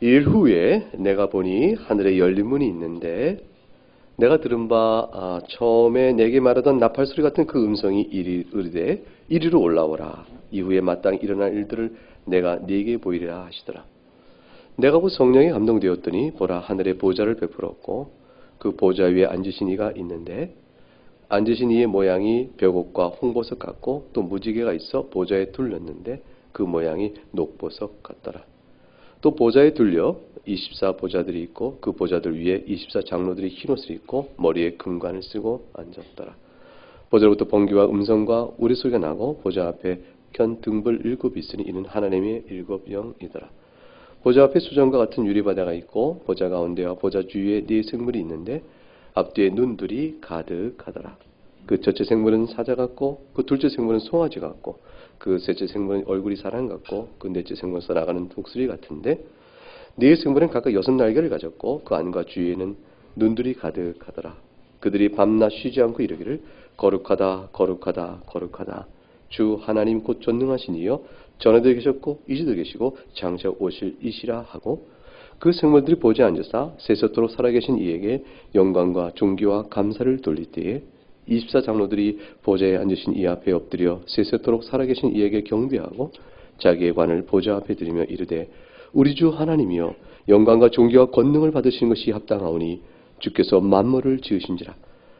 일 후에 내가 보니 하늘에 열린 문이 있는데 내가 들은 바 처음에 내게 말하던 나팔 소리 같은 그 음성이 이르되 이리로 올라오라. 이후에 마땅히 일어날 일들을 내가 네게 보이리라 하시더라. 내가 곧 성령에 감동되었더니 보라 하늘에 보좌를 베풀었고 그 보좌 위에 앉으신 이가 있는데 앉으신 이의 모양이 벽옷과 홍보석 같고 또 무지개가 있어 보좌에 둘렸는데 그 모양이 녹보석 같더라. 또 보좌에 둘려 24 보좌들이 있고 그 보좌들 위에 24 장로들이 흰옷을 입고 머리에 금관을 쓰고 앉았더라. 보좌로부터 번개와 음성과 우레소리가 나고 보좌 앞에 켠 등불 7이 있으니 이는 하나님의 7 영이더라. 보좌 앞에 수정과 같은 유리바다가 있고 보좌 가운데와 보좌 주위에 4 생물이 있는데 앞뒤에 눈들이 가득하더라. 그 첫째 생물은 사자 같고 그 둘째 생물은 송아지 같고 그 셋째 생물은 얼굴이 사람 같고 그 넷째 생물은 써나가는 독수리 같은데 4 생물은 각각 6 날개를 가졌고 그 안과 주위에는 눈들이 가득하더라. 그들이 밤낮 쉬지 않고 이르기를 거룩하다 거룩하다 거룩하다 주 하나님 곧 전능하신 이여 전에도 계셨고 이제도 계시고 장차 오실 이시라 하고 그 생물들이 보좌에 앉으사 세세토록 살아계신 이에게 영광과 존귀와 감사를 돌릴 때에 24 장로들이 보좌에 앉으신 이 앞에 엎드려 세세토록 살아계신 이에게 경배하고 자기의 관을 보좌 앞에 들이며 이르되 우리 주 하나님이여 영광과 존귀와 권능을 받으시는 것이 합당하오니 주께서 만물을 지으신지라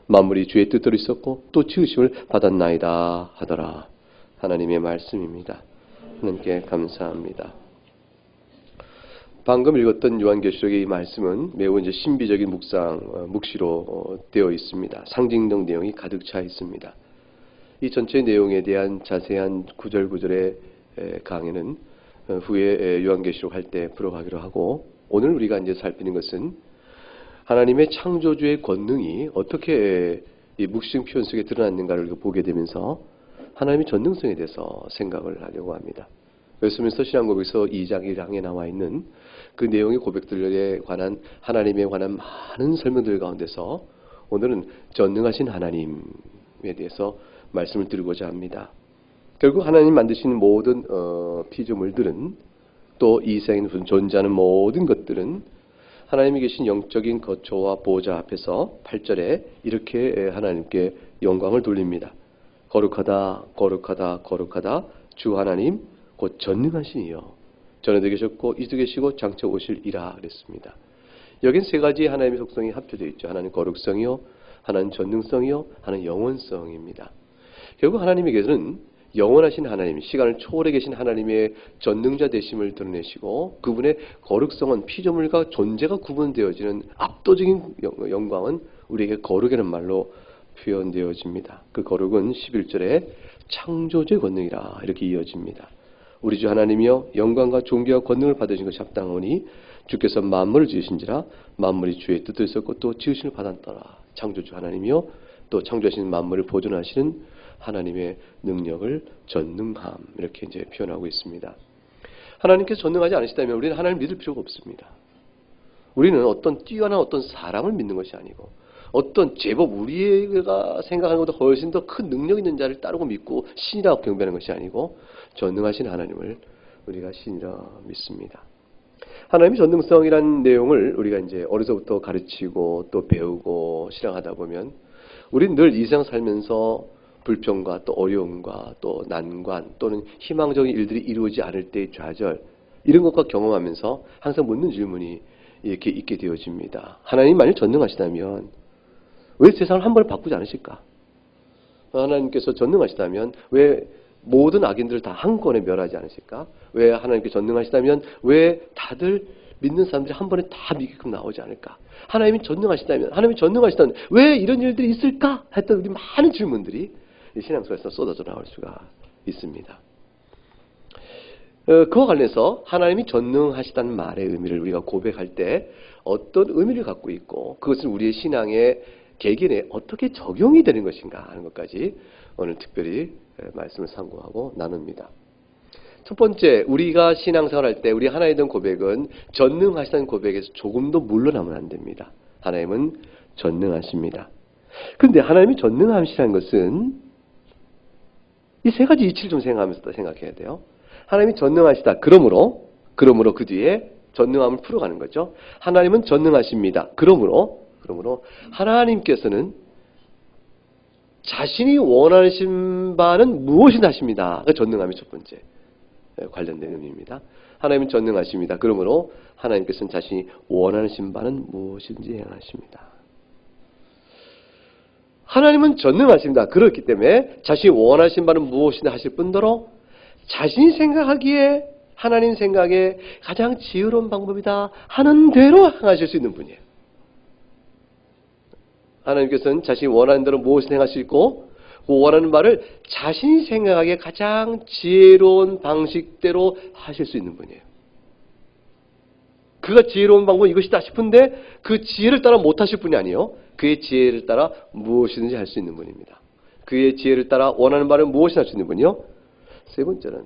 만물이 주의 뜻대로 있었고 또 지으심을 받았나이다 하더라. 하나님의 말씀입니다. 하나님께 감사합니다. 방금 읽었던 요한계시록의 이 말씀은 매우 이제 신비적인 묵시로 되어 있습니다. 상징적 내용이 가득 차 있습니다. 이 전체 내용에 대한 자세한 구절구절의 강의는 후에 요한계시록 할 때 풀어가기로 하고 오늘 우리가 이제 살피는 것은 하나님의 창조주의 권능이 어떻게 이 묵시적 표현 속에 드러났는가를 보게 되면서 하나님의 전능성에 대해서 생각을 하려고 합니다. 웨스민스터 신앙고백에서 2장 1항에 나와 있는 그 내용의 고백들에 관한 하나님에 관한 많은 설명들 가운데서 오늘은 전능하신 하나님에 대해서 말씀을 드리고자 합니다. 결국 하나님 만드신 모든 피조물들은 또 이 세상에 존재하는 모든 것들은 하나님이 계신 영적인 거처와 보좌 앞에서 8절에 이렇게 하나님께 영광을 돌립니다. 거룩하다 거룩하다 거룩하다 주 하나님 곧 전능하신 이여 전에도 계셨고 이제도 계시고 장차 오실이라 그랬습니다. 여긴 3가지 하나님의 속성이 합쳐져 있죠. 하나는 거룩성이요 하나는 전능성이요 하나는 영원성입니다. 결국 하나님에게서는 영원하신 하나님, 시간을 초월해 계신 하나님의 전능자 되심을 드러내시고 그분의 거룩성은 피조물과 존재가 구분되어지는 압도적인 영광은 우리에게 거룩이라는 말로 표현되어집니다. 그 거룩은 11절에 창조주의 권능이라 이렇게 이어집니다. 우리 주 하나님이여 영광과 존귀와 권능을 받으신 것이 합당하오니 주께서 만물을 지으신지라 만물이 주의 뜻도 있었고 또 지으심을 받았더라. 창조주 하나님이여 또 창조하신 만물을 보존하시는 하나님의 능력을 전능함 이렇게 이제 표현하고 있습니다. 하나님께서 전능하지 않으시다면 우리는 하나님을 믿을 필요가 없습니다. 우리는 어떤 뛰어난 어떤 사람을 믿는 것이 아니고 어떤 제법 우리가 생각하는 것보다 훨씬 더 큰 능력 있는 자를 따르고 믿고 신이라고 경배하는 것이 아니고 전능하신 하나님을 우리가 신이라 믿습니다. 하나님의 전능성이라는 내용을 우리가 이제 어려서부터 가르치고 또 배우고 실행하다 보면 우리는 늘 이 세상 살면서 불평과 또 어려움과 또 난관 또는 희망적인 일들이 이루어지지 않을 때의 좌절 이런 것과 경험하면서 항상 묻는 질문이 이렇게 있게 되어집니다. 하나님 만일 전능하시다면 왜 세상을 한 번에 바꾸지 않으실까? 하나님께서 전능하시다면 왜 모든 악인들을 다 한꺼번에 멸하지 않으실까? 왜 하나님께 전능하시다면 왜 다들 믿는 사람들이 한 번에 다 믿게끔 나오지 않을까? 하나님이 전능하시다면 왜 이런 일들이 있을까? 했던 우리 많은 질문들이 신앙 속에서 쏟아져 나올 수가 있습니다. 그와 관련해서 하나님이 전능하시다는 말의 의미를 우리가 고백할 때 어떤 의미를 갖고 있고 그것은 우리의 신앙의 개개인에 어떻게 적용이 되는 것인가 하는 것까지 오늘 특별히 말씀을 상고하고 나눕니다. 첫 번째, 우리가 신앙생활할 때 우리 하나님에 대한 고백은 전능하시다는 고백에서 조금도 물러나면 안 됩니다. 하나님은 전능하십니다. 그런데 하나님이 전능하시다는 것은 이 3가지 이치를 좀 생각하면서 생각해야 돼요. 하나님이 전능하시다. 그러므로 그 뒤에 전능함을 풀어가는 거죠. 하나님은 전능하십니다. 그러므로 하나님께서는 자신이 원하신 바는 무엇이든 하십니다. 그 전능함이 첫 번째 관련된 의미입니다. 하나님은 전능하십니다. 그러므로 하나님께서는 자신이 원하신 바는 무엇인지 행하십니다. 하나님은 전능하십니다. 그렇기 때문에 자신이 원하신 바는 무엇이든 하실 뿐더러 자신이 생각하기에 하나님 생각에 가장 지혜로운 방법이다 하는 대로 행하실 수 있는 분이에요. 하나님께서는 자신이 원하는 대로 무엇을 행할 수 있고 그 원하는 바를 자신이 생각하기에 가장 지혜로운 방식대로 하실 수 있는 분이에요. 그가 지혜로운 방법은 이것이다 싶은데 그 지혜를 따라 못하실 분이 아니에요. 그의 지혜를 따라 무엇이든지 할 수 있는 분입니다. 그의 지혜를 따라 원하는 바를 무엇이든 할 수 있는 분이요. 세 번째는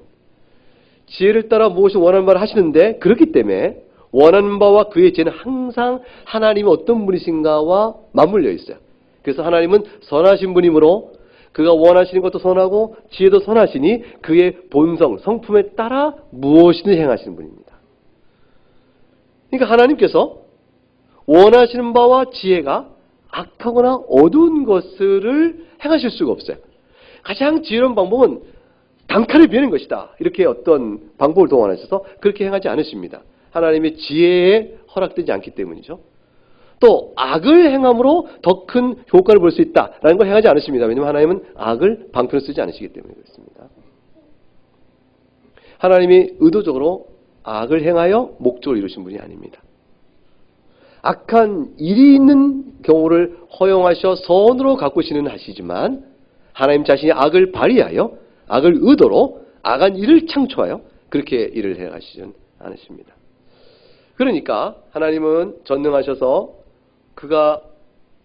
지혜를 따라 무엇이 원하는 바를 하시는데 그렇기 때문에 원하는 바와 그의 지혜는 항상 하나님이 어떤 분이신가와 맞물려 있어요. 그래서 하나님은 선하신 분이므로 그가 원하시는 것도 선하고 지혜도 선하시니 그의 본성, 성품에 따라 무엇이든 행하시는 분입니다. 그러니까 하나님께서 원하시는 바와 지혜가 악하거나 어두운 것을 행하실 수가 없어요. 가장 지혜로운 방법은 단칼에 비하는 것이다. 이렇게 어떤 방법을 동원하셔서 그렇게 행하지 않으십니다. 하나님의 지혜에 허락되지 않기 때문이죠. 또 악을 행함으로 더 큰 효과를 볼 수 있다라는 걸 행하지 않으십니다. 왜냐하면 하나님은 악을 방편으로 쓰지 않으시기 때문에 그렇습니다. 하나님이 의도적으로 악을 행하여 목적을 이루신 분이 아닙니다. 악한 일이 있는 경우를 허용하셔 선으로 가꾸시는 하시지만 하나님 자신이 악을 발휘하여 악을 의도로 악한 일을 창초하여 그렇게 일을 해가시지 않으십니다. 그러니까 하나님은 전능하셔서 그가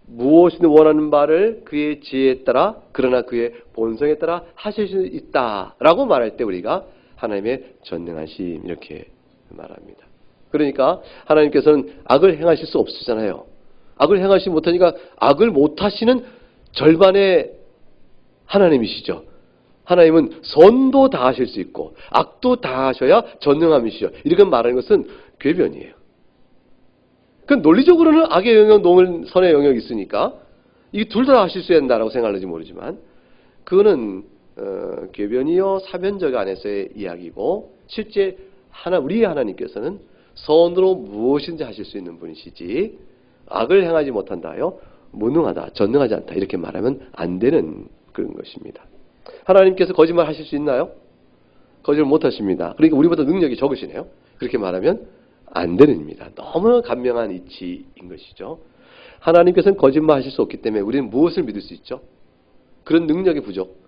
무엇이든 원하는 바를 그의 지혜에 따라 그러나 그의 본성에 따라 하실 수 있다라고 말할 때 우리가 하나님의 전능하심 이렇게 말합니다. 그러니까 하나님께서는 악을 행하실 수 없으잖아요. 악을 행하시지 못하니까 악을 못하시는 절반의 하나님이시죠. 하나님은 선도 다 하실 수 있고 악도 다 하셔야 전능함이시죠. 이렇게 말하는 것은 궤변이에요. 그 논리적으로는 악의 영역, 선의 영역이 있으니까 이 둘 다 하실 수 있다라고 생각하는지 모르지만 그거는 궤변이요 사변적 안에서의 이야기고 실제 우리 하나님께서는 선으로 무엇인지 하실 수 있는 분이시지 악을 행하지 못한다요 무능하다, 전능하지 않다 이렇게 말하면 안 되는 그런 것입니다. 하나님께서 거짓말 하실 수 있나요? 거짓말 못 하십니다. 그러니까 우리보다 능력이 적으시네요. 그렇게 말하면 안 되는 입니다. 너무 간명한 이치인 것이죠. 하나님께서는 거짓말 하실 수 없기 때문에 우리는 무엇을 믿을 수 있죠? 그런 능력의 부족.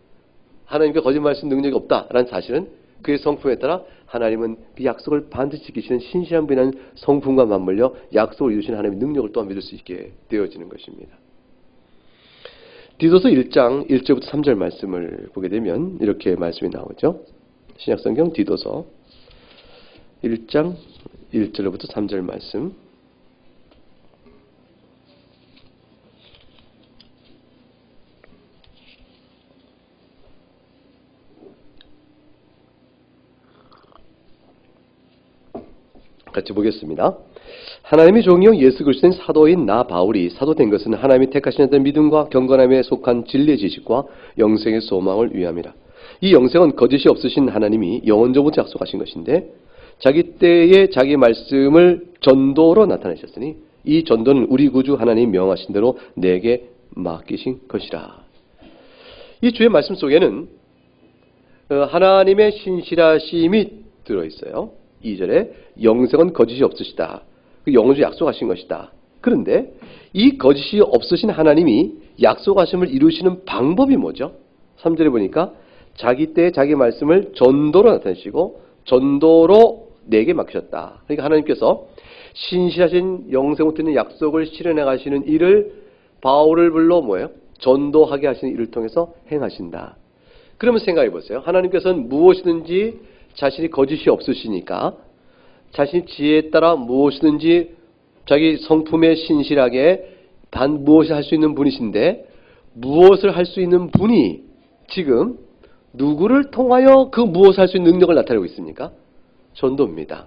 하나님께 거짓말할 수 있는 능력이 없다라는 사실은 그의 성품에 따라 하나님은 그 약속을 반드시 지키시는 신실한 분이라는 성품과 맞물려 약속을 이루시는 하나님의 능력을 또한 믿을 수 있게 되어지는 것입니다. 디도서 1장 1절부터 3절 말씀을 보게 되면 이렇게 말씀이 나오죠. 신약성경 디도서 1장 1절부터 3절 말씀. 같이 보겠습니다. 하나님의 종이요 예수 그리스도인 사도인 나 바울이 사도된 것은 하나님이 택하신 자들의 믿음과 경건함에 속한 진리의 지식과 영생의 소망을 위함이라. 이 영생은 거짓이 없으신 하나님이 영원전부터 약속하신 것인데 자기 때에 자기 말씀을 전도로 나타내셨으니 이 전도는 우리 구주 하나님이 명하신 대로 내게 맡기신 것이라. 이 주의 말씀 속에는 하나님의 신실하심이 들어있어요. 2절에 영생은 거짓이 없으시다. 영원주 약속하신 것이다. 그런데 이 거짓이 없으신 하나님이 약속하심을 이루시는 방법이 뭐죠? 3절에 보니까 자기 때에 자기 말씀을 전도로 나타내시고 전도로 내게 맡기셨다. 그러니까 하나님께서 신실하신 영생을 듣는 약속을 실현해 가시는 일을 바울을 불러 뭐예요? 전도하게 하시는 일을 통해서 행하신다. 그러면 생각해 보세요. 하나님께서는 무엇이든지 자신이 거짓이 없으시니까 자신의 지혜에 따라 무엇이든지 자기 성품에 신실하게 무엇을 할 수 있는 분이신데 무엇을 할 수 있는 분이 지금 누구를 통하여 그 무엇을 할 수 있는 능력을 나타내고 있습니까? 전도입니다.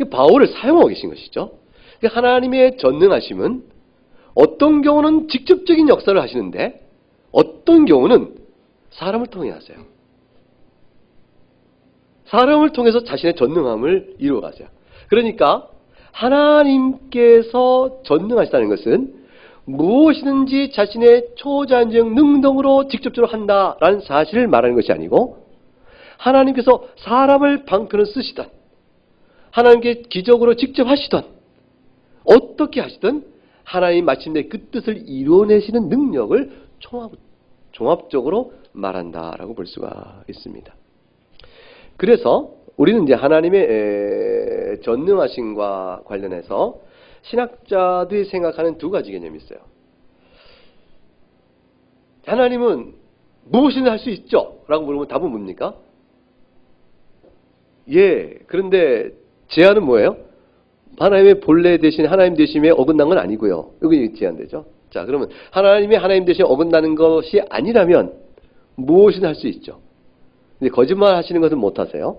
바울을 사용하고 계신 것이죠. 하나님의 전능하심은 어떤 경우는 직접적인 역사를 하시는데 어떤 경우는 사람을 통해 하세요. 사람을 통해서 자신의 전능함을 이루어가세요. 그러니까 하나님께서 전능하시다는 것은 무엇이든지 자신의 초자연적 능동으로 직접적으로 한다라는 사실을 말하는 것이 아니고 하나님께서 사람을 방편을 쓰시던 하나님께 기적으로 직접 하시던 어떻게 하시든 하나님 마침내 그 뜻을 이루어내시는 능력을 종합적으로 말한다라고 볼 수가 있습니다. 그래서 우리는 이제 하나님의 전능하심과 관련해서 신학자들이 생각하는 두 가지 개념이 있어요. 하나님은 무엇이든 할 수 있죠? 라고 물으면 답은 뭡니까? 예. 그런데 제안은 뭐예요? 하나님의 본래 대신 하나님 되심에 어긋난 건 아니고요. 여기 제안되죠. 자, 그러면 하나님이 하나님 대신 어긋나는 것이 아니라면 무엇이든 할 수 있죠. 근데 거짓말 하시는 것은 못 하세요.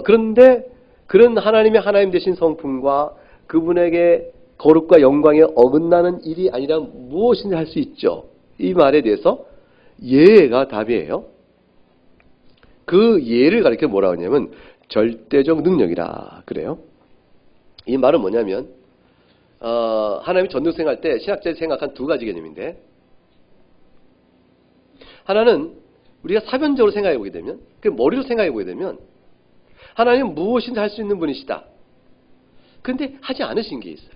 그런데 그런 하나님의 하나님 되신 성품과 그분에게 거룩과 영광에 어긋나는 일이 아니라 무엇이든 할 수 있죠. 이 말에 대해서 예가 답이에요. 그 예를 가리켜 뭐라고 하냐면 절대적 능력이라 그래요. 이 말은 뭐냐면 하나님이 전능생할 때 신학자들이 생각한 두 가지 개념인데 하나는 우리가 사변적으로 생각해 보게 되면 그 머리로 생각해 보게 되면 하나님은 무엇이든 할 수 있는 분이시다. 그런데 하지 않으신 게 있어요.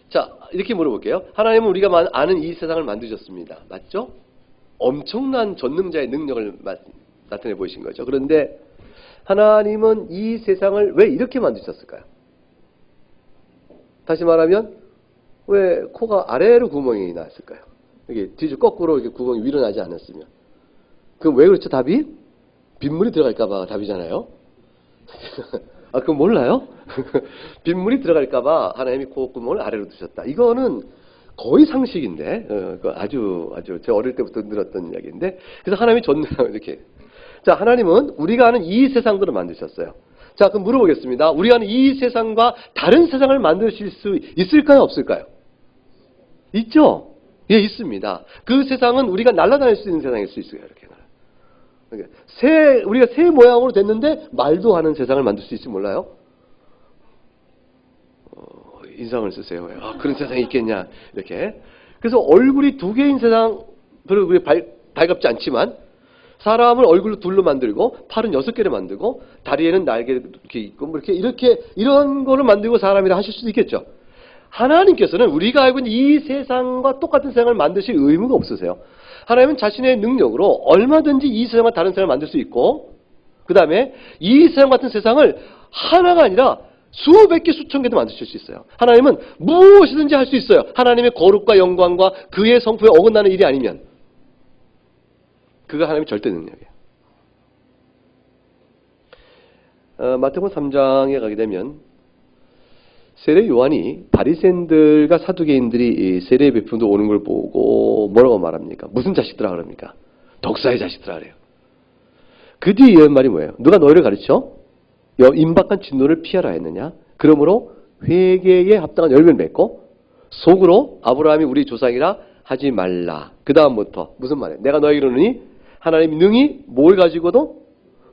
자, 이렇게 물어볼게요. 하나님은 우리가 아는 이 세상을 만드셨습니다. 맞죠? 엄청난 전능자의 능력을 나타내 보이신 거죠. 그런데 하나님은 이 세상을 왜 이렇게 만드셨을까요? 다시 말하면 왜 코가 아래로 구멍이 났을까요? 이게 뒤로 거꾸로 이렇게 구멍이 위로 나지 않았으면. 그럼 왜 그렇죠? 답이? 빗물이 들어갈까봐 답이잖아요. 아, 그럼 몰라요? 빗물이 들어갈까봐 하나님이 콧구멍을 아래로 두셨다. 이거는 거의 상식인데, 아주 제가 어릴 때부터 들었던 이야기인데, 그래서 하나님이 이렇게. 자, 하나님은 우리가 아는 이 세상들을 만드셨어요. 자, 그럼 물어보겠습니다. 우리가 아는 이 세상과 다른 세상을 만드실 수 있을까요? 없을까요? 있죠? 예, 있습니다. 그 세상은 우리가 날아다닐 수 있는 세상일 수 있어요. 이렇게. 우리가 새 모양으로 됐는데 말도 하는 세상을 만들 수 있을지 몰라요? 인상을 쓰세요. 아, 그런 세상이 있겠냐 이렇게. 그래서 얼굴이 두 개인 세상 별로 달갑지 않지만 사람을 얼굴로 둘로 만들고 팔은 6개를 만들고 다리에는 날개가 이렇게 있고 뭐 이렇게 이런 거를 만들고 사람이라 하실 수도 있겠죠. 하나님께서는 우리가 알고 있는 이 세상과 똑같은 세상을 만드실 의무가 없으세요. 하나님은 자신의 능력으로 얼마든지 이 세상과 다른 세상을 만들 수 있고 그 다음에 이 세상 같은 세상을 하나가 아니라 수백 개 수천 개도 만드실 수 있어요. 하나님은 무엇이든지 할 수 있어요. 하나님의 거룩과 영광과 그의 성품에 어긋나는 일이 아니면 그가 하나님의 절대 능력이에요. 마태복음 3장에 가게 되면 세례 요한이 바리새인들과 사두개인들이 세례 베푼도 오는 걸 보고 뭐라고 말합니까? 무슨 자식들아 그럽니까? 독사의 자식들아 그래요. 그 뒤에 이런 말이 뭐예요? 누가 너희를 가르쳐? 임박한 진노를 피하라 했느냐? 그러므로 회개에 합당한 열매를 맺고 속으로 아브라함이 우리 조상이라 하지 말라. 그 다음부터 무슨 말이에요? 내가 너에게 이르노니 하나님이 능히 뭘 가지고도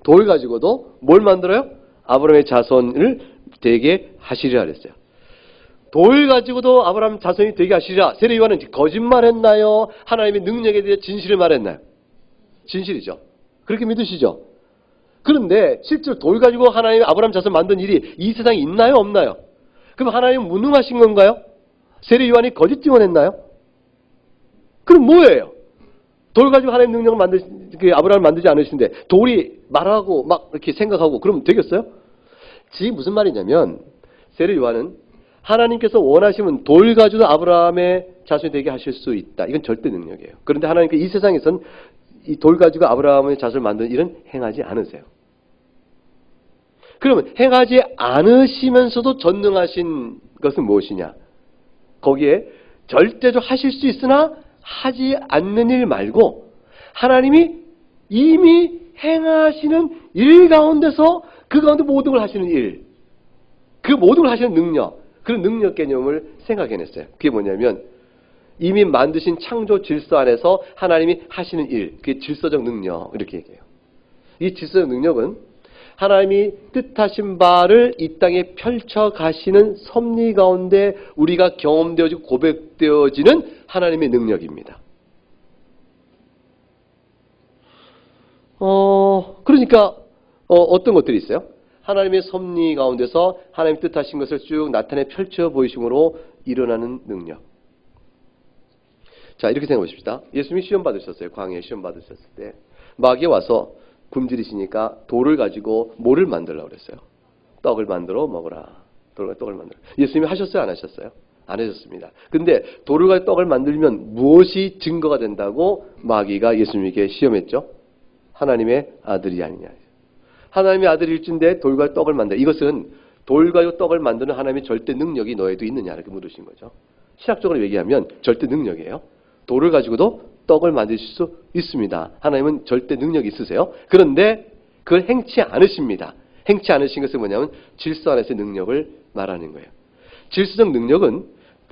돌 가지고도 뭘 만들어요? 아브라함의 자손을 되게 하시리라 그랬어요. 돌 가지고도 아브라함 자손이 되게 하시리라. 세례 요한은 거짓말했나요? 하나님의 능력에 대해 진실을 말했나요? 진실이죠. 그렇게 믿으시죠? 그런데 실제로 돌 가지고 하나님이 아브라함 자손 만든 일이 이 세상에 있나요? 없나요? 그럼 하나님은 무능하신 건가요? 세례 요한이 거짓 증언했나요? 그럼 뭐예요? 돌 가지고 하나님 능력을 아브라함을 만들지 않으시는데 돌이 말하고 막 이렇게 생각하고 그러면 되겠어요? 지금 무슨 말이냐면 세례 요한은 하나님께서 원하시면 돌 가지고 아브라함의 자손이 되게 하실 수 있다. 이건 절대 능력이에요. 그런데 하나님께서 이 세상에선 이 돌 가지고 아브라함의 자손을 만드는 일은 행하지 않으세요. 그러면 행하지 않으시면서도 전능하신 것은 무엇이냐? 거기에 절대적으로 하실 수 있으나 하지 않는 일 말고 하나님이 이미 행하시는 일 가운데서 그 그 가운데 모든 걸 하시는 일, 그 모든 걸 하시는 능력, 그런 능력 개념을 생각해냈어요. 그게 뭐냐면 이미 만드신 창조 질서 안에서 하나님이 하시는 일, 그게 질서적 능력 이렇게 얘기해요. 이 질서적 능력은 하나님이 뜻하신 바를 이 땅에 펼쳐가시는 섭리 가운데 우리가 경험되어지고 고백되어지는 하나님의 능력입니다. 그러니까 어떤 것들이 있어요? 하나님의 섭리 가운데서 하나님 뜻하신 것을 쭉 나타내 펼쳐 보이심으로 일어나는 능력. 자, 이렇게 생각해 보십시다. 예수님이 시험 받으셨어요. 광야에 시험 받으셨을 때 마귀가 와서 굶주리시니까 돌을 가지고 뭐를 만들려고 그랬어요? 떡을 만들어 먹으라. 떡을 만들어. 예수님이 하셨어요? 안 하셨어요? 안 하셨습니다. 근데 돌을 가지고 떡을 만들면 무엇이 증거가 된다고 마귀가 예수님에게 시험했죠? 하나님의 아들이 아니냐. 하나님의 아들일진데 돌과 떡을 만들어. 이것은 돌과 떡을 만드는 하나님의 절대 능력이 너에도 있느냐 이렇게 물으신 거죠. 신학적으로 얘기하면 절대 능력이에요. 돌을 가지고도 떡을 만드실 수 있습니다. 하나님은 절대 능력이 있으세요. 그런데 그걸 행치 않으십니다. 행치 않으신 것은 뭐냐면 질서 안에서의 능력을 말하는 거예요. 질서적 능력은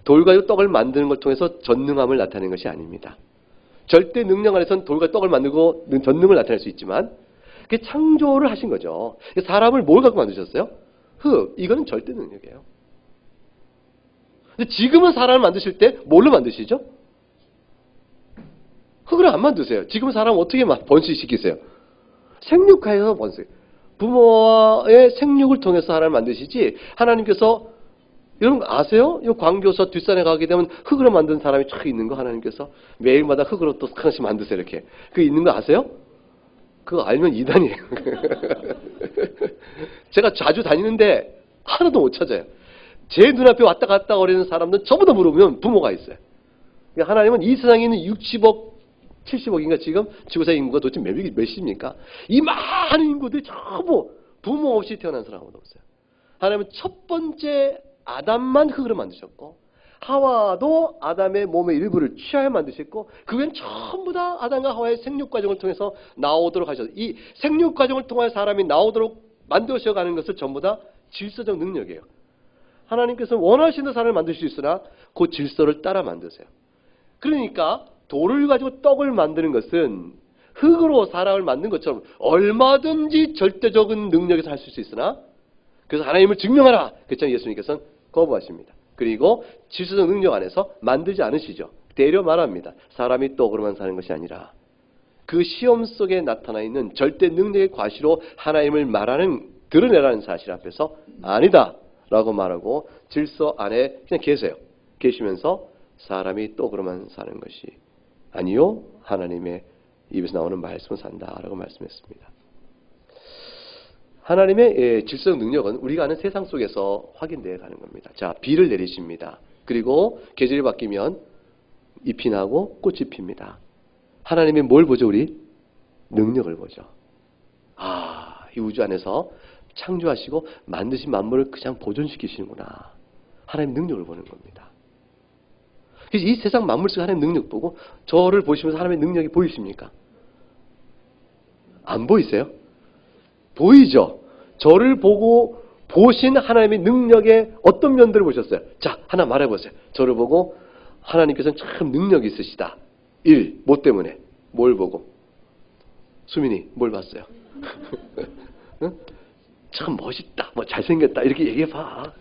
돌과 떡을 만드는 걸 통해서 전능함을 나타내는 것이 아닙니다. 절대 능력 안에서는 돌과 떡을 만들고 전능을 나타낼 수 있지만 그게 창조를 하신 거죠. 사람을 뭘 갖고 만드셨어요? 흙. 이거는 절대 능력이에요. 근데 지금은 사람을 만드실 때 뭘로 만드시죠? 흙을 안 만드세요. 지금 사람 어떻게 번식시키세요? 생육하여서 번식. 부모의 생육을 통해서 사람을 만드시지 하나님께서 여러분 아세요? 이 광교서 뒷산에 가게 되면 흙으로 만든 사람이 쫙 있는 거 하나님께서 매일마다 흙으로 또 하나씩 만드세요 이렇게. 그게 있는 거 아세요? 그거 알면 이단이에요. 제가 자주 다니는데 하나도 못 찾아요. 제 눈앞에 왔다 갔다 거리는 사람들은 전부 다 물어보면 부모가 있어요. 하나님은 이 세상에 있는 60억 70억인가 지금 지구사 인구가 도대체 몇입니까? 이 많은 인구들이 전부 부모 없이 태어난 사람 아무도 없어요. 하나님은 첫 번째 아담만 흙으로 만드셨고 하와도 아담의 몸의 일부를 취하여 만드셨고 그 외엔 전부 다 아담과 하와의 생육 과정을 통해서 나오도록 하셨어요. 이 생육 과정을 통해 사람이 나오도록 만드셔가는 것을 전부 다 질서적 능력이에요. 하나님께서 원하시는 사람을 만들 수 있으나 그 질서를 따라 만드세요. 그러니까 돌을 가지고 떡을 만드는 것은 흙으로 사람을 만든 것처럼 얼마든지 절대적인 능력에서 할 수 있으나 그래서 하나님을 증명하라. 그렇죠. 예수님께서는 거부하십니다. 그리고 질서적 능력 안에서 만들지 않으시죠. 대려 말합니다. 사람이 떡으로만 사는 것이 아니라 그 시험 속에 나타나 있는 절대 능력의 과시로 하나님을 드러내라는 사실 앞에서 아니다 라고 말하고 질서 안에 그냥 계세요. 계시면서 사람이 떡으로만 사는 것이 아니요 하나님의 입에서 나오는 말씀을 산다라고 말씀했습니다. 하나님의 질서적 능력은 우리가 아는 세상 속에서 확인되어 가는 겁니다. 자, 비를 내리십니다. 그리고 계절이 바뀌면 잎이 나고 꽃이 핍니다. 하나님이 뭘 보죠 우리? 능력을 보죠. 이 우주 안에서 창조하시고 만드신 만물을 그냥 보존시키시는구나. 하나님의 능력을 보는 겁니다. 그래서 이 세상 만물 속에 하나님의 능력 보고 저를 보시면서 하나님의 능력이 보이십니까? 안 보이세요? 보이죠? 저를 보고 보신 하나님의 능력의 어떤 면들을 보셨어요? 자, 하나 말해보세요. 저를 보고 하나님께서는 참 능력이 있으시다. 1. 뭐 때문에? 뭘 보고? 수민이 뭘 봤어요? 응? 참 멋있다. 뭐 잘생겼다. 이렇게 얘기해봐.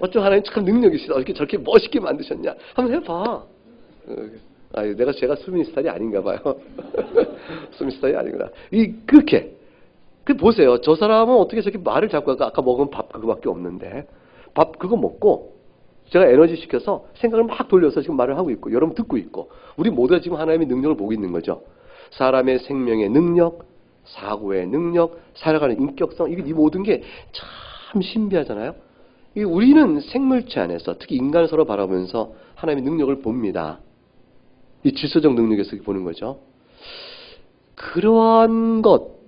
어쩜 하나님 참 능력이 있으시다. 어떻게 저렇게 멋있게 만드셨냐? 한번 해봐. 제가 수민 스타일이 아닌가 봐요. 수민 스타일이 아니구나. 그렇게. 보세요. 저 사람은 어떻게 저렇게 말을 잡고 아까 먹은 밥 그거밖에 없는데 밥 그거 먹고 제가 에너지 시켜서 생각을 막 돌려서 지금 말을 하고 있고 여러분 듣고 있고 우리 모두가 지금 하나님의 능력을 보고 있는 거죠. 사람의 생명의 능력, 사고의 능력, 살아가는 인격성 이 모든 게 참 신비하잖아요. 우리는 생물체 안에서 특히 인간을 서로 바라보면서 하나님의 능력을 봅니다. 이 질서적 능력에서 보는 거죠. 그러한 것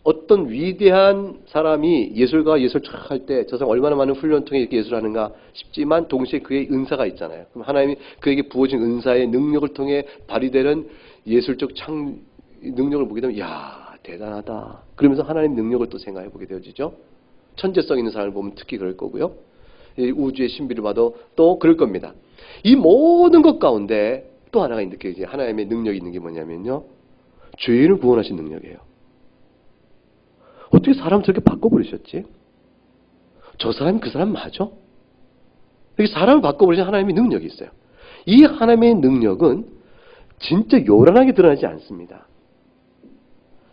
어떤 위대한 사람이 예술가 예술 쫙 할 때 저 사람 얼마나 많은 훈련을 통해 이렇게 예술하는가 싶지만 동시에 그의 은사가 있잖아요. 그럼 하나님이 그에게 부어진 은사의 능력을 통해 발휘되는 예술적 능력을 보게 되면 야 대단하다. 그러면서 하나님 능력을 또 생각해 보게 되어지죠. 천재성 있는 사람을 보면 특히 그럴 거고요. 이 우주의 신비를 봐도 또 그럴 겁니다. 이 모든 것 가운데 또 하나가 느껴지지. 하나님의 능력이 있는 게 뭐냐면요. 죄인을 구원하신 능력이에요. 어떻게 사람을 저렇게 바꿔버리셨지? 저 사람이 그 사람 맞아? 이렇게 사람을 바꿔버리신 하나님의 능력이 있어요. 이 하나님의 능력은 진짜 요란하게 드러나지 않습니다.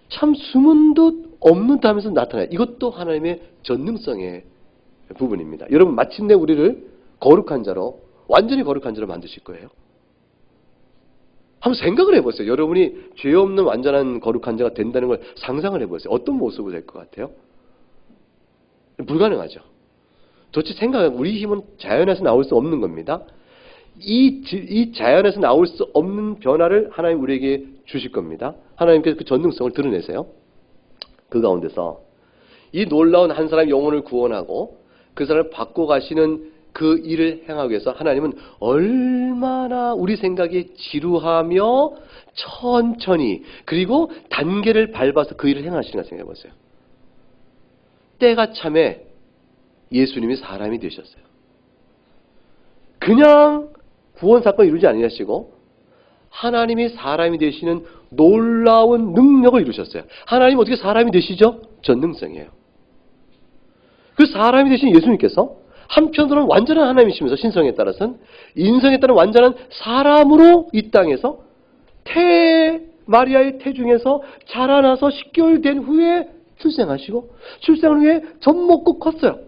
참 숨은 듯 없는 듯하면서 나타나요. 이것도 하나님의 전능성의 부분입니다. 여러분 마침내 우리를 거룩한 자로 완전히 거룩한 자로 만드실 거예요. 한번 생각을 해보세요. 여러분이 죄 없는 완전한 거룩한 자가 된다는 걸 상상을 해보세요. 어떤 모습으로 될 것 같아요? 불가능하죠. 도대체 우리 힘은 자연에서 나올 수 없는 겁니다. 이 자연에서 나올 수 없는 변화를 하나님 우리에게 주실 겁니다. 하나님께서 그 전능성을 드러내세요. 그 가운데서 이 놀라운 한 사람의 영혼을 구원하고 그 사람을 바꿔가시는 그 일을 행하기 위해서 하나님은 얼마나 우리 생각이 지루하며 천천히 그리고 단계를 밟아서 그 일을 행하시는가 생각해 보세요. 때가 참에 예수님이 사람이 되셨어요. 그냥 구원 사건을 이루지 아니하시고 하나님이 사람이 되시는 놀라운 능력을 이루셨어요. 하나님 어떻게 사람이 되시죠? 전능성이에요. 그 사람이 되신 예수님께서 한편으로는 완전한 하나님이시면서 신성에 따라서는 인성에 따른 완전한 사람으로 이 땅에서 마리아의 태중에서 자라나서 10개월 된 후에 출생하시고 출생을 후에 젖 먹고 컸어요.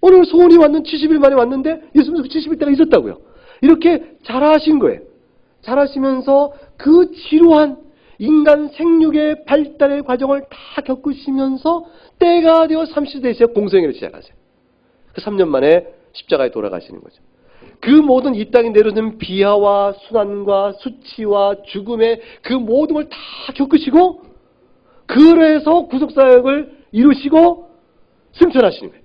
오늘 소원이 왔는 70일 만에 왔는데 예수님은 그 70일 때가 있었다고요. 이렇게 자라신 거예요. 자라시면서 그 지루한 인간 생육의 발달의 과정을 다 겪으시면서 때가 되어 30세에 공생애를 시작하세요. 그 3년 만에 십자가에 돌아가시는 거죠. 그 모든 이 땅에 내려오는 비하와 순환과 수치와 죽음의 그 모든 걸 다 겪으시고 그래서 구속사역을 이루시고 승천하시는 거예요.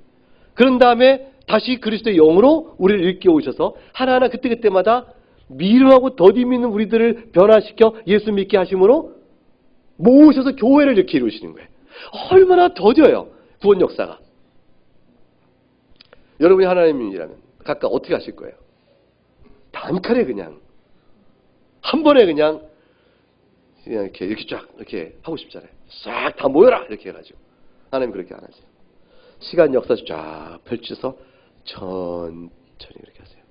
그런 다음에 다시 그리스도의 영으로 우리를 일깨우셔서 하나하나 그때그때마다 미련하고 더디 믿는 우리들을 변화시켜 예수 믿게 하심으로 모으셔서 교회를 이렇게 이루시는 거예요. 얼마나 더뎌요. 구원 역사가. 여러분이 하나님이라면 각각 어떻게 하실 거예요? 단칼에 그냥 한 번에 그냥 이렇게 쫙 이렇게 하고 싶잖아요. 싹 다 모여라 이렇게 해가지고 하나님 그렇게 안 하세요. 시간 역사 쫙 펼쳐서 천천히 이렇게 하세요.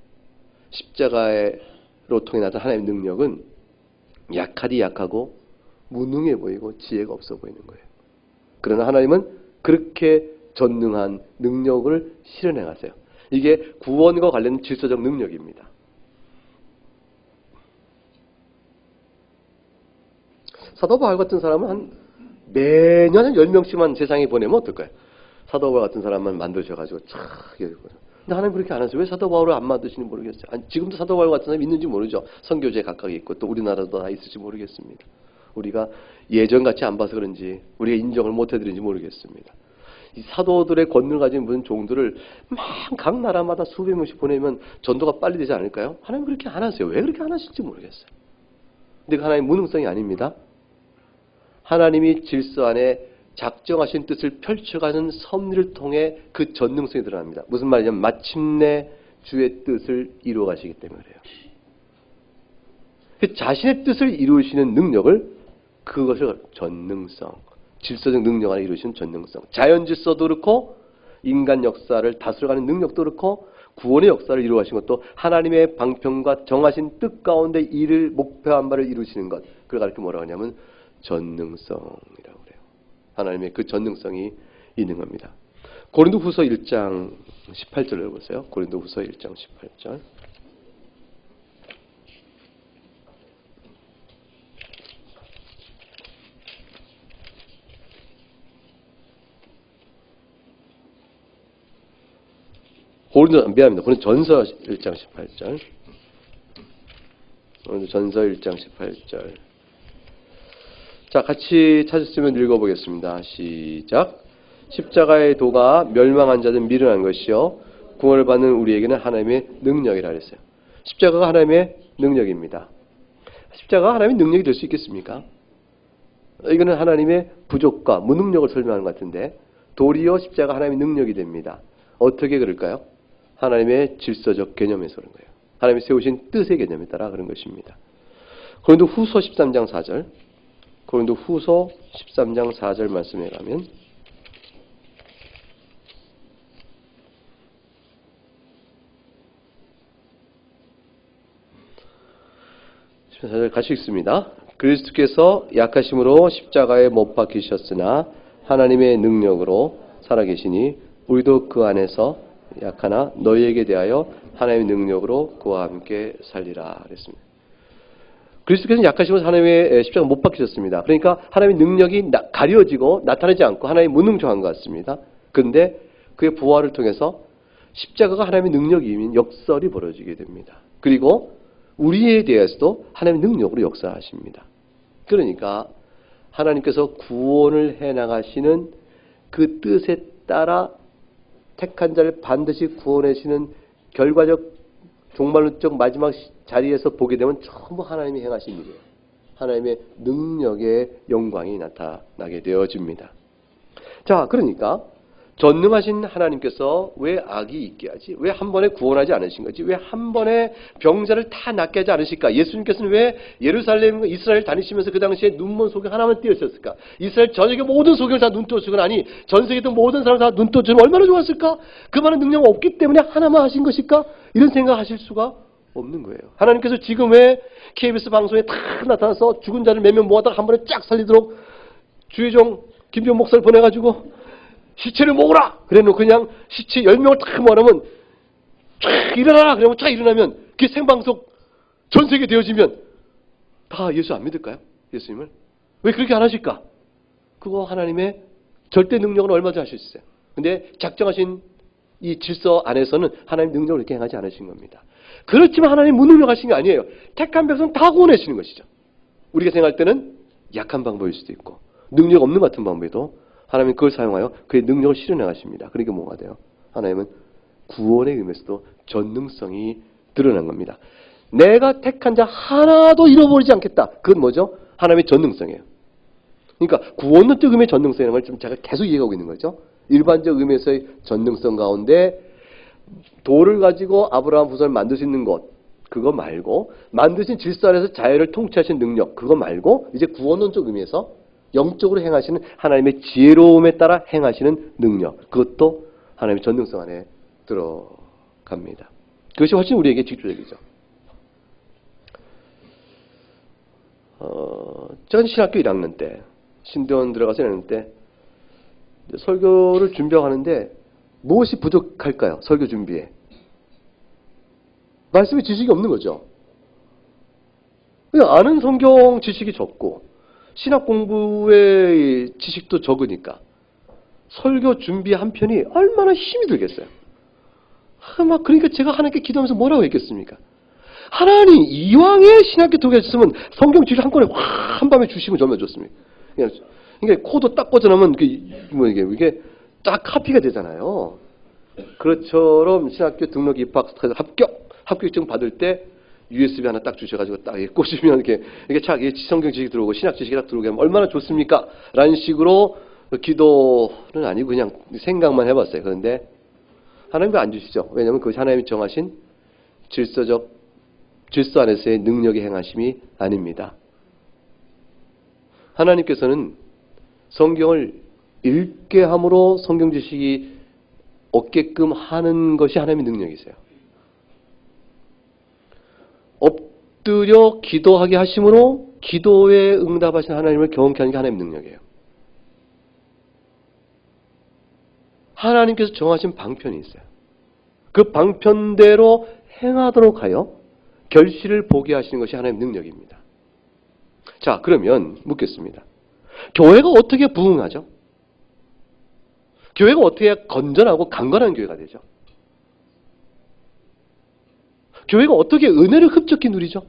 십자가로 통해 나타난 하나님의 능력은 약하디 약하고 무능해 보이고 지혜가 없어 보이는 거예요. 그러나 하나님은 그렇게 전능한 능력을 실현해 가세요. 이게 구원과 관련된 질서적 능력입니다. 사도 바울 같은 사람은 한 매년 한 10명씩만 세상에 보내면 어떨까요? 사도 바울 같은 사람만 만드셔가지고 근데 하나님 그렇게 안 하세요. 왜 사도 바울을 안 만드시는지 모르겠어요. 아니, 지금도 사도 바울 같은 사람이 있는지 모르죠. 선교제 각각 있고 또 우리나라도 다 있을지 모르겠습니다. 우리가 예전같이 안 봐서 그런지 우리가 인정을 못 해드린지 모르겠습니다. 이 사도들의 권능을 가진 무슨 종들을 막 각 나라마다 수백 명씩 보내면 전도가 빨리 되지 않을까요? 하나님 그렇게 안 하세요. 왜 그렇게 안 하실지 모르겠어요. 근데 그 하나님 무능성이 아닙니다. 하나님이 질서 안에 작정하신 뜻을 펼쳐가는 섭리를 통해 그 전능성이 드러납니다. 무슨 말이냐면 마침내 주의 뜻을 이루어 가시기 때문에 그래요. 그 자신의 뜻을 이루시는 능력을 그것을 전능성, 질서적 능력 안에 이루시는 전능성. 자연 질서도 그렇고 인간 역사를 다스려가는 능력도 그렇고 구원의 역사를 이루어 가신 것도 하나님의 방편과 정하신 뜻 가운데 이를 목표한 바를 이루시는 것. 그걸 가르쳐 뭐라고 하냐면 전능성이라고 그래요. 하나님의 그 전능성이 있는 겁니다. 고린도후서 1장 18절을 보세요. 고린도후서 1장 18절. 미안합니다. 고린도전서 1장 18절. 고린도전서 1장 18절. 자, 같이 찾았으면 읽어보겠습니다. 시작. 십자가의 도가 멸망한 자들 미련한 것이요 구원을 받는 우리에게는 하나님의 능력이라 그랬어요. 십자가가 하나님의 능력입니다. 십자가가 하나님의 능력이 될 수 있겠습니까? 이거는 하나님의 부족과 무능력을 설명하는 것 같은데 도리어 십자가 하나님의 능력이 됩니다. 어떻게 그럴까요? 하나님의 질서적 개념에서 그런 거예요. 하나님이 세우신 뜻의 개념에 따라 그런 것입니다. 고린도 후서 13장 4절, 고린도 후서 13장 4절 말씀에 가면 같이 읽습니다. 그리스도께서 약하심으로 십자가에 못 박히셨으나 하나님의 능력으로 살아계시니 우리도 그 안에서 약하나 너희에게 대하여 하나님의 능력으로 그와 함께 살리라 그랬습니다. 그리스도께서는 약하심으로 하나님의 십자가 못 박히셨습니다. 그러니까 하나님의 능력이 가려지고 나타나지 않고 하나님의 무능정한 것 같습니다. 그런데 그의 부활을 통해서 십자가가 하나님의 능력이면 역설이 벌어지게 됩니다. 그리고 우리에 대해서도 하나님의 능력으로 역사하십니다. 그러니까 하나님께서 구원을 해나가시는 그 뜻에 따라 택한 자를 반드시 구원하시는 결과적 종말론적 마지막 자리에서 보게 되면 전부 하나님이 행하신 일이에요. 하나님의 능력의 영광이 나타나게 되어집니다. 자, 그러니까 전능하신 하나님께서 왜 악이 있게 하지? 왜 한 번에 구원하지 않으신 거지? 왜 한 번에 병자를 다 낫게 하지 않으실까? 예수님께서는 왜 예루살렘, 이스라엘 다니시면서 그 당시에 눈먼 소경 하나만 띄우셨을까? 이스라엘 전역의 모든 소경을 다 눈 떠주고 나니 전 세계 모든 사람을 다 눈 떠주면 얼마나 좋았을까? 그 많은 능력은 없기 때문에 하나만 하신 것일까? 이런 생각하실 수가 없는 거예요. 하나님께서 지금 왜 KBS 방송에 다 나타나서 죽은 자를 몇 명 모아다가 한 번에 쫙 살리도록 주의종 김병 목사를 보내가지고 시체를 모으라! 그래 놓고 그냥 시체 10명을 딱 모아놓으면 쫙 일어나라! 그러면 쫙 일어나면 그게 생방송 전 세계 되어지면 다 예수 안 믿을까요? 예수님을? 왜 그렇게 안 하실까? 그거 하나님의 절대 능력은 얼마든지 하실 수 있어요. 근데 작정하신 이 질서 안에서는 하나님 능력을 이렇게 행하지 않으신 겁니다. 그렇지만 하나님 무능력하신 게 아니에요. 택한 백성 다 구원하시는 것이죠. 우리가 생각할 때는 약한 방법일 수도 있고 능력 없는 같은 방법에도 하나님은 그걸 사용하여 그의 능력을 실현해 가십니다. 그러니까 뭐가 돼요? 하나님은 구원의 의미에서도 전능성이 드러난 겁니다. 내가 택한 자 하나도 잃어버리지 않겠다. 그건 뭐죠? 하나님의 전능성이에요. 그러니까 구원론적 의미의 전능성이라는 걸 좀 제가 계속 얘기하고 있는 거죠. 일반적 의미에서의 전능성 가운데 돌을 가지고 아브라함 후손을 만들 수 있는 것 그거 말고 만드신 질서 안에서 자연을 통치하신 능력 그거 말고 이제 구원론적 의미에서 영적으로 행하시는 하나님의 지혜로움에 따라 행하시는 능력 그것도 하나님의 전능성 안에 들어갑니다. 그것이 훨씬 우리에게 직접적이죠. 전 신학교 1학년 때 신대원 들어가서 1학년 때 설교를 준비하는데 무엇이 부족할까요? 설교 준비에. 말씀의 지식이 없는 거죠. 그냥 아는 성경 지식이 적고 신학 공부의 지식도 적으니까 설교 준비 한 편이 얼마나 힘이 들겠어요. 막 그러니까 제가 하나님께 기도하면서 뭐라고 했겠습니까? 하나님 이왕에 신학교 독해졌으면 성경 지식 한 권에 한밤에 주시면 얼마나 좋습니까? 그러니까 코도 딱 꽂아놓으면 이게 딱 카피가 되잖아요. 그것처럼 신학교 등록 입학 합격증 받을 때 USB 하나 딱 주셔가지고 딱 꽂으면 이게 착 성경 지식 들어오고 신학 지식이 딱 들어오게 하면 얼마나 좋습니까? 라는 식으로 기도는 아니고 그냥 생각만 해봤어요. 그런데 하나님이 안 주시죠. 왜냐하면 그것이 하나님이 정하신 질서 안에서의 능력의 행하심이 아닙니다. 하나님께서는 성경을 읽게 함으로 성경 지식이 얻게끔 하는 것이 하나님의 능력이세요. 엎드려 기도하게 하심으로 기도에 응답하신 하나님을 경험케 하는 게 하나님의 능력이에요. 하나님께서 정하신 방편이 있어요. 그 방편대로 행하도록 하여 결실을 보게 하시는 것이 하나님의 능력입니다. 자, 그러면 묻겠습니다. 교회가 어떻게 부흥하죠? 교회가 어떻게 건전하고 강건한 교회가 되죠? 교회가 어떻게 은혜를 흡족히 누리죠?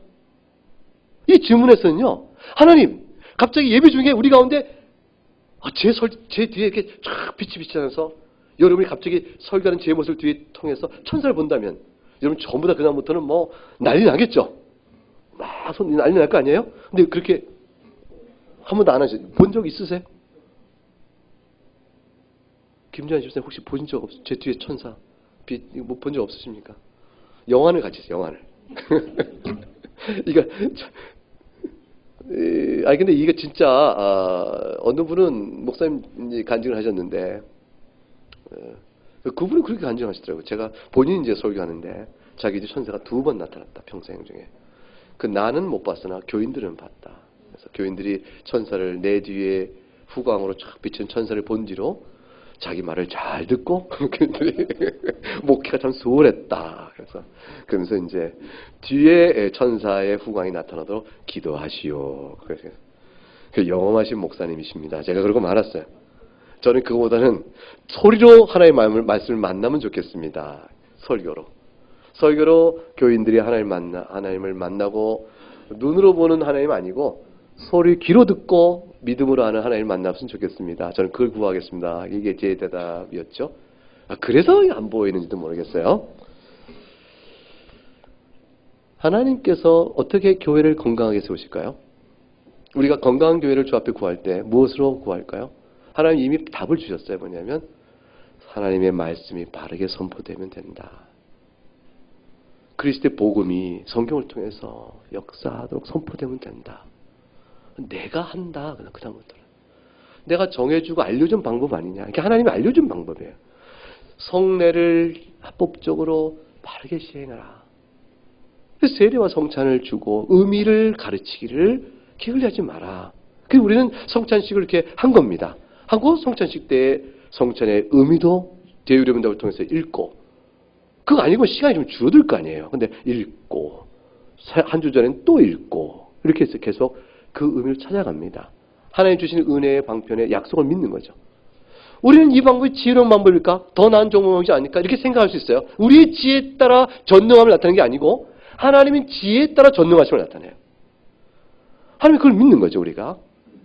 이 질문에서는요, 하나님, 갑자기 예배 중에 우리 가운데 제 뒤에 이렇게 쫙 빛이 비치면서 여러분이 갑자기 설교하는 제 모습을 뒤에 통해서 천사를 본다면 여러분 전부 다 그다음부터는 뭐 난리 나겠죠? 막 난리 날 거 아니에요? 근데 그렇게 한 번도 안 하셨어요? 본 적 있으세요? 김재환 집사님 혹시 본 적 없어요? 제 뒤에 천사 뭐 본 적 없으십니까? 영화를 같이 했어요. 영화를. 이거 아니 근데 이게 진짜 어느 분은 목사님 간증을 하셨는데 그분은 그렇게 간증하시더라고요. 제가 본인이 이제 설교하는데 자기 집 천사가 2번 나타났다 평생 중에. 그 나는 못 봤으나 교인들은 봤다. 그래서 교인들이 천사를 내 뒤에 후광으로 쫙 비친 천사를 본 뒤로 자기 말을 잘 듣고 교인들이 목회가 참 수월했다. 그러면서 이제 뒤에 천사의 후광이 나타나도록 기도하시오. 그래서 그 영험하신 목사님이십니다. 제가 그러고 말았어요. 저는 그거보다는 소리로 하나님의 말씀을 만나면 좋겠습니다. 설교로 교인들이 하나님을 만나고 눈으로 보는 하나님 아니고 소리 귀로 듣고 믿음으로 하는 하나님을 만났으면 좋겠습니다. 저는 그걸 구하겠습니다. 이게 제 대답이었죠. 그래서 안 보이는지도 모르겠어요. 하나님께서 어떻게 교회를 건강하게 세우실까요? 우리가 건강한 교회를 주 앞에 구할 때 무엇으로 구할까요? 하나님 이미 답을 주셨어요. 뭐냐면 하나님의 말씀이 바르게 선포되면 된다. 그리스도의 복음이 성경을 통해서 역사하도록 선포되면 된다. 내가 한다. 그다음부터는 내가 정해주고 알려준 방법 아니냐. 이게 하나님이 알려준 방법이에요. 성례를 합법적으로 바르게 시행하라. 세례와 성찬을 주고 의미를 가르치기를 게을리하지 마라. 그리고 우리는 성찬식을 이렇게 한 겁니다. 하고 성찬식 때 성찬의 의미도 대유료문답을 통해서 읽고 그거 아니고 시간이 좀 줄어들 거 아니에요. 근데 읽고 한 주 전엔 또 읽고 이렇게 해서 계속 그 의미를 찾아갑니다. 하나님 주시는 은혜의 방편에 약속을 믿는 거죠. 우리는 이 방법이 지혜로운 방법일까? 더 나은 방법이지 않을까? 이렇게 생각할 수 있어요. 우리의 지혜에 따라 전능함을 나타내는 게 아니고 하나님은 지혜에 따라 전능하심을 나타내요. 하나님이 그걸 믿는 거죠, 우리가.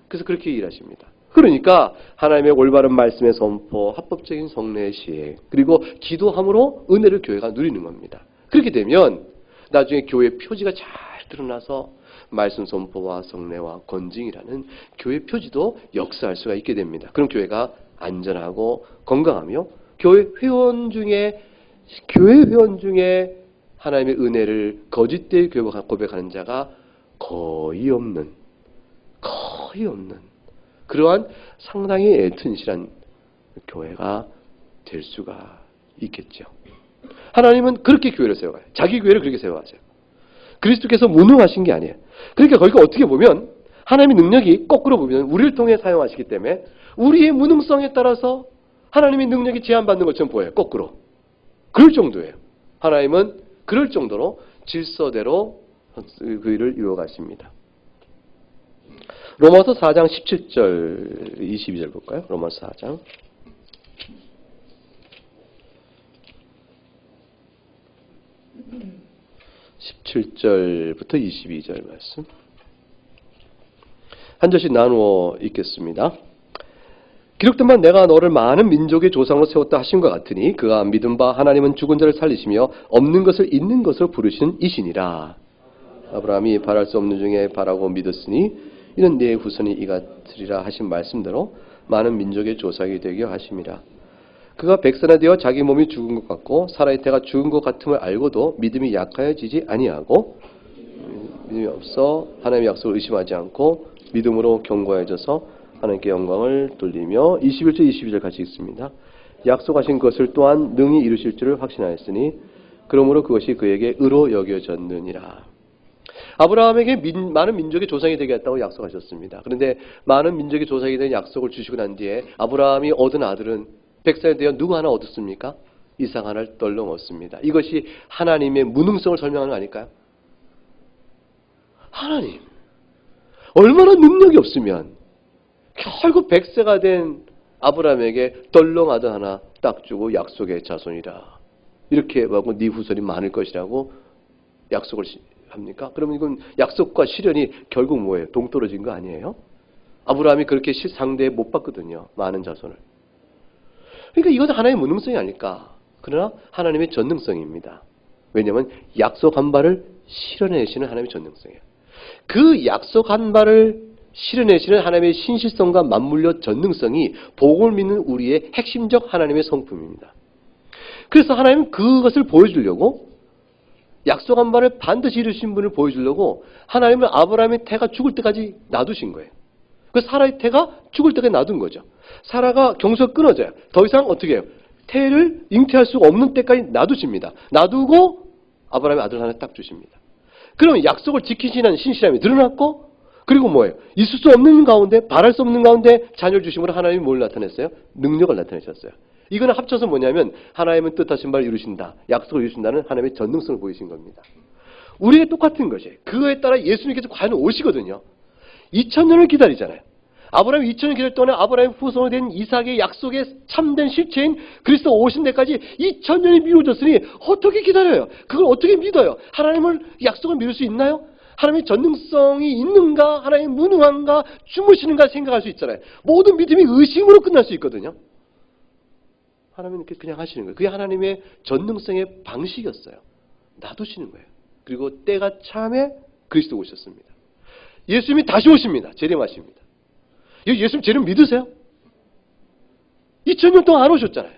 그래서 그렇게 일하십니다. 그러니까 하나님의 올바른 말씀의 선포, 합법적인 성례의 시행, 그리고 기도함으로 은혜를 교회가 누리는 겁니다. 그렇게 되면 나중에 교회의 표지가 잘 드러나서 말씀 선포와 성례와 건징이라는 교회 표지도 역사할 수가 있게 됩니다. 그럼 교회가 안전하고 건강하며 교회 회원 중에 하나님의 은혜를 거짓되이 고백하는 자가 거의 없는 그러한 상당히 튼실한 교회가 될 수가 있겠죠. 하나님은 그렇게 교회를 세워가요. 자기 교회를 그렇게 세워가세요. 그리스도께서 무능하신 게 아니에요. 그러니까 거기가 어떻게 보면 하나님의 능력이 거꾸로 보면 우리를 통해 사용하시기 때문에 우리의 무능성에 따라서 하나님의 능력이 제한받는 것처럼 보여요. 거꾸로. 그럴 정도예요. 하나님은 그럴 정도로 질서대로 그 일을 이루어가십니다. 로마서 4장 17절 22절 볼까요? 로마서 4장 17절부터 22절 말씀 한 절씩 나누어 읽겠습니다. 기록된 바 내가 너를 많은 민족의 조상으로 세웠다 하신 것 같으니 그가 믿은 바 하나님은 죽은 자를 살리시며 없는 것을 있는 것으로 부르시는 이시니라. 아브라함이 바랄 수 없는 중에 바라고 믿었으니 이는 내 후손이 이같으리라 하신 말씀대로 많은 민족의 조상이 되게 하심이라. 그가 백선화되어 자기 몸이 죽은 것 같고 살아있다가 죽은 것 같음을 알고도 믿음이 약하여지지 아니하고 믿음이 없어 하나님의 약속을 의심하지 않고 믿음으로 견고해져서 하나님께 영광을 돌리며 21절 22절 같이 읽습니다. 약속하신 것을 또한 능히 이루실 줄을 확신하였으니 그러므로 그것이 그에게 의로 여겨졌느니라. 아브라함에게 많은 민족의 조상이 되게 했다고 약속하셨습니다. 그런데 많은 민족의 조상이 된 약속을 주시고 난 뒤에 아브라함이 얻은 아들은 백살이 되어 누구 하나 얻었습니까? 이삭 하나를 덜렁 얻습니다. 이것이 하나님의 무능성을 설명하는 거 아닐까요? 하나님 얼마나 능력이 없으면 결국 백세가 된 아브라함에게 덜렁 아들 하나 딱 주고 약속의 자손이라 이렇게 하고 네 후손이 많을 것이라고 약속을 합니까? 그러면 이건 약속과 실현이 결국 뭐예요? 동떨어진 거 아니에요? 아브라함이 그렇게 상대에 못 받거든요. 많은 자손을. 그러니까 이것은 하나님의 무능성이 아닐까. 그러나 하나님의 전능성입니다. 왜냐하면 약속한 바를 실현해내시는 하나님의 전능성이에요. 그 약속한 바를 실현내시는 하나님의 신실성과 맞물려 전능성이 복음을 믿는 우리의 핵심적 하나님의 성품입니다. 그래서 하나님은 그것을 보여주려고 약속한 바를 반드시 이루신 분을 보여주려고 하나님은 아브라함의 태가 죽을 때까지 놔두신 거예요. 그 사라의 태가 죽을 때까지 놔둔 거죠. 사라가 경수가 끊어져요. 더 이상 어떻게 해요? 태를 잉태할 수가 없는 때까지 놔두십니다. 놔두고 아브라함의 아들 하나 딱 주십니다. 그러면 약속을 지키시는 신실함이 드러났고, 그리고 뭐예요? 있을 수 없는 가운데, 바랄 수 없는 가운데 자녀를 주심으로 하나님이 뭘 나타냈어요? 능력을 나타내셨어요. 이거는 합쳐서 뭐냐면 하나님은 뜻하신 바를 이루신다, 약속을 이루신다는 하나님의 전능성을 보이신 겁니다. 우리에게 똑같은 것이에요. 그거에 따라 예수님께서 과연 오시거든요. 2000년을 기다리잖아요. 아브라함이 2000년 기다릴 동안에 아브라함의 후손이 된 이삭의 약속의 참된 실체인 그리스도 오신 데까지 2000년이 미뤄졌으니 어떻게 기다려요? 그걸 어떻게 믿어요? 하나님을 약속을 믿을 수 있나요? 하나님의 전능성이 있는가? 하나님이 무능한가? 주무시는가? 생각할 수 있잖아요. 모든 믿음이 의심으로 끝날 수 있거든요. 하나님은 이렇게 그냥 하시는 거예요. 그게 하나님의 전능성의 방식이었어요. 놔두시는 거예요. 그리고 때가 참에 그리스도 오셨습니다. 예수님이 다시 오십니다. 재림하십니다. 예수님 재림 믿으세요? 2000년 동안 안 오셨잖아요.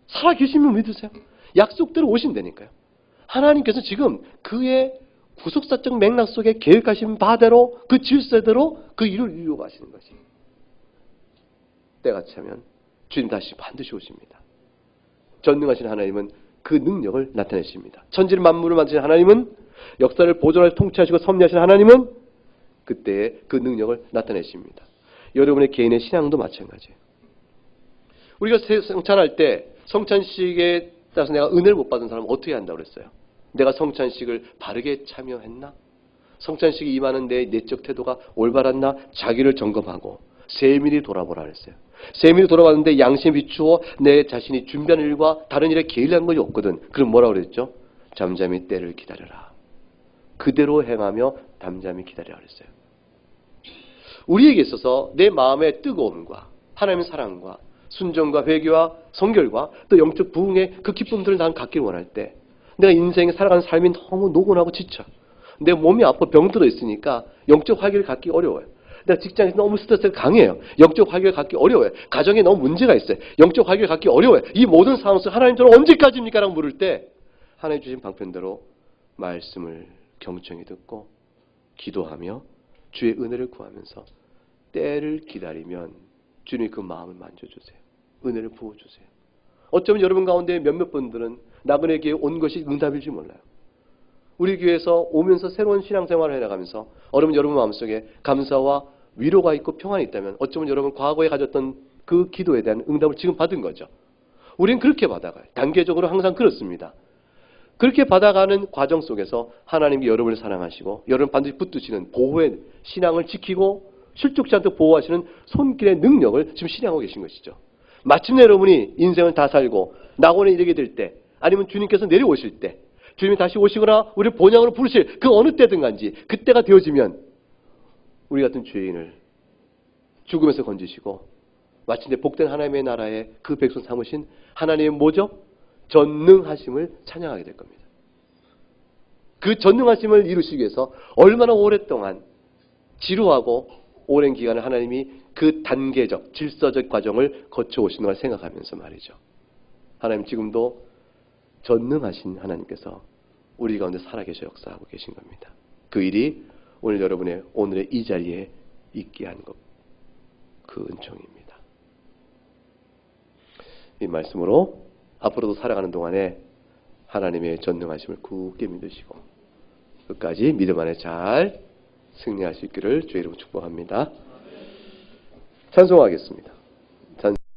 살아계시면 믿으세요? 약속대로 오신다니까요. 하나님께서 지금 그의 구속사적 맥락 속에 계획하신 바대로, 그 질서대로 그 일을 이루고 하시는 것이. 때가 차면 주님 다시 반드시 오십니다. 전능하신 하나님은 그 능력을 나타내십니다. 천지를 만물을 만드신 하나님은, 역사를 보존하시고 통치하시고 섭리하신 하나님은 그때의 그 능력을 나타내십니다. 여러분의 개인의 신앙도 마찬가지예요. 우리가 성찬할 때 성찬식에 따라서 내가 은혜를 못 받은 사람은 어떻게 한다고 그랬어요? 내가 성찬식을 바르게 참여했나? 성찬식이 임하는 내 내적 태도가 올바랐나? 자기를 점검하고 세밀히 돌아보라 그랬어요. 세밀히 돌아봤는데 양심에 비추어 내 자신이 준비한 일과 다른 일에 게을리한 것이 없거든. 그럼 뭐라고 그랬죠? 잠잠히 때를 기다려라. 그대로 행하며 잠잠히 기다려라 그랬어요. 우리에게 있어서 내 마음의 뜨거움과 하나님의 사랑과 순종과 회개와 성결과 또 영적 부흥의 그 기쁨들을 난 갖기를 원할 때, 내가 인생에 살아가는 삶이 너무 노곤하고 지쳐, 내 몸이 아파 병들어 있으니까 영적 화기를 갖기 어려워요. 내가 직장에서 너무 스트레스가 강해요. 영적 화기를 갖기 어려워요. 가정에 너무 문제가 있어요. 영적 화기를 갖기 어려워요. 이 모든 상황 속에서 하나님 저는 언제까지입니까? 라고 물을 때 하나님 주신 방편대로 말씀을 경청히 듣고 기도하며 주의 은혜를 구하면서 때를 기다리면 주님이 그 마음을 만져주세요. 은혜를 부어주세요. 어쩌면 여러분 가운데 몇몇 분들은 나그네 교회에 온 것이 응답일지 몰라요. 우리 교회에서 오면서 새로운 신앙생활을 해나가면서 여러분 마음속에 감사와 위로가 있고 평안이 있다면 어쩌면 여러분 과거에 가졌던 그 기도에 대한 응답을 지금 받은 거죠. 우리는 그렇게 받아가요. 단계적으로 항상 그렇습니다. 그렇게 받아가는 과정 속에서 하나님이 여러분을 사랑하시고 여러분 반드시 붙드시는 보호의 신앙을 지키고 실족치 않도록 보호하시는 손길의 능력을 지금 실행하고 계신 것이죠. 마침내 여러분이 인생을 다 살고 낙원에 이르게 될 때, 아니면 주님께서 내려오실 때, 주님이 다시 오시거나 우리를 본향으로 부르실 그 어느 때든간지 그때가 되어지면 우리 같은 죄인을 죽음에서 건지시고 마침내 복된 하나님의 나라에 그 백성 삼으신 하나님의 뭐죠? 전능하심을 찬양하게 될 겁니다. 그 전능하심을 이루시기 위해서 얼마나 오랫동안 지루하고 오랜 기간을 하나님이 그 단계적, 질서적 과정을 거쳐오시는 걸 생각하면서 말이죠. 하나님 지금도 전능하신 하나님께서 우리 가운데 살아계셔 역사하고 계신 겁니다. 그 일이 오늘의 이 자리에 있게 한 것, 그 은총입니다. 이 말씀으로 앞으로도 살아가는 동안에 하나님의 전능하심을 굳게 믿으시고 끝까지 믿음 안에 잘 승리할 수 있기를 주의 이름으로 축복합니다. 찬송하겠습니다.